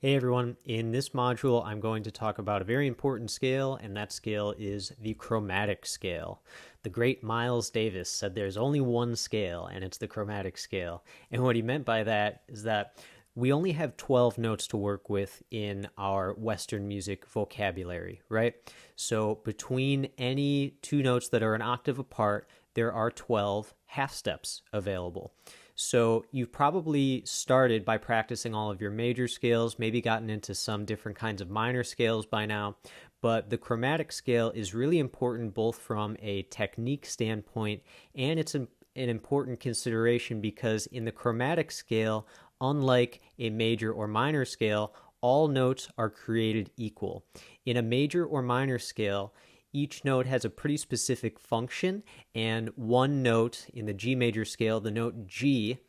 Hey everyone, in this module I'm going to talk about a very important scale, and that scale is the chromatic scale. The great Miles Davis said there's only one scale, and it's the chromatic scale. And what he meant by that is that we only have 12 notes to work with in our Western music vocabulary, right? So between any two notes that are an octave apart, there are 12 half steps available. So you've probably started by practicing all of your major scales, maybe gotten into some different kinds of minor scales by now, but the chromatic scale is really important both from a technique standpoint, and it's an important consideration because in the chromatic scale, unlike a major or minor scale, all notes are created equal. In a major or minor scale, each note has a pretty specific function, and one note in the G major scale, the note G,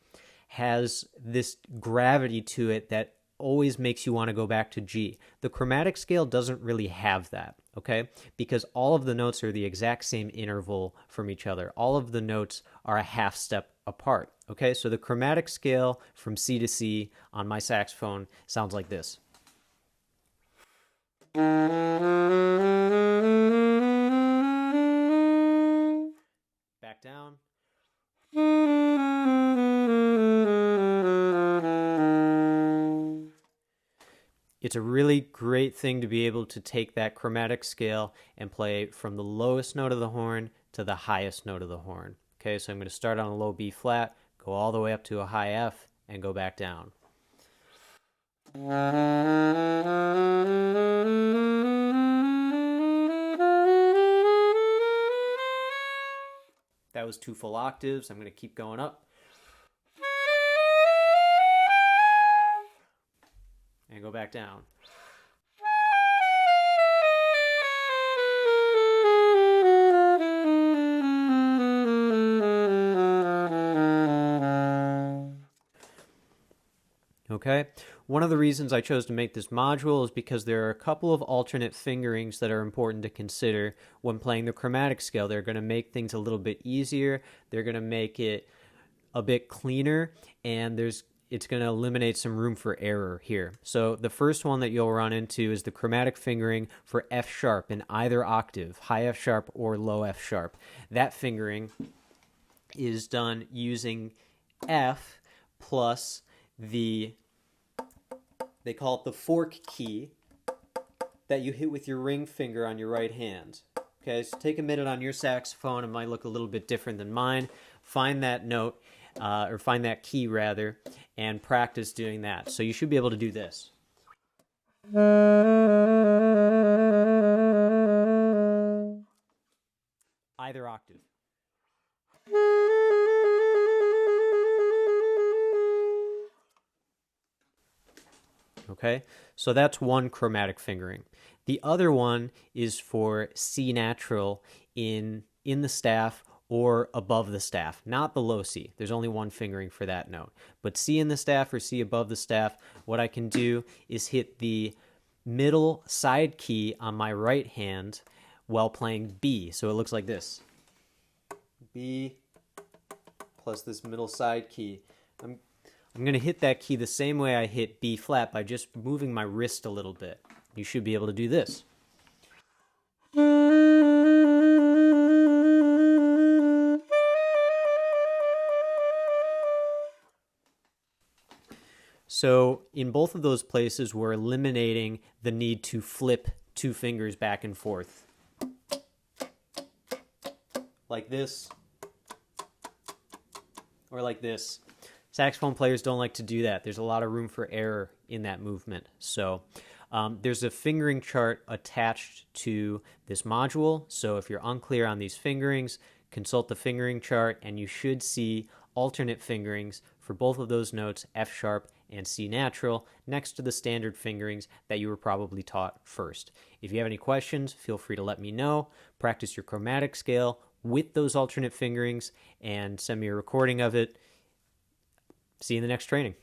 has this gravity to it that always makes you want to go back to G. The chromatic scale doesn't really have that, okay? Because all of the notes are the exact same interval from each other. All of the notes are a half step apart, okay? So the chromatic scale from C to C on my saxophone sounds like this. Back down. It's a really great thing to be able to take that chromatic scale and play from the lowest note of the horn to the highest note of the horn. Okay, so I'm going to start on a low B flat, go all the way up to a high F, and go back down. That was 2 full octaves. I'm going to keep going up. And go back down. Okay, one of the reasons I chose to make this module is because there are a couple of alternate fingerings that are important to consider when playing the chromatic scale. They're going to make things a little bit easier, they're going to make it a bit cleaner, and it's going to eliminate some room for error here. So the first one that you'll run into is the chromatic fingering for F sharp in either octave, high F sharp or low F sharp. That fingering is done using F plus they call it the fork key that you hit with your ring finger on your right hand. Okay, so take a minute on your saxophone. It might look a little bit different than mine. Find that note, or find that key rather, and practice doing that. So you should be able to do this. Either octave. Okay, so that's one chromatic fingering. The other one is for C natural in the staff or above the staff, not the low C. There's only one fingering for that note. But C in the staff or C above the staff, what I can do is hit the middle side key on my right hand while playing B. So it looks like this. B plus this middle side key. I'm going to hit that key the same way I hit B flat by just moving my wrist a little bit. You should be able to do this. So in both of those places, we're eliminating the need to flip 2 fingers back and forth. Like this, or like this. Saxophone players don't like to do that. There's a lot of room for error in that movement. So there's a fingering chart attached to this module. So if you're unclear on these fingerings, consult the fingering chart, and you should see alternate fingerings for both of those notes, F sharp and C natural, next to the standard fingerings that you were probably taught first. If you have any questions, feel free to let me know. Practice your chromatic scale with those alternate fingerings and send me a recording of it. See you in the next training.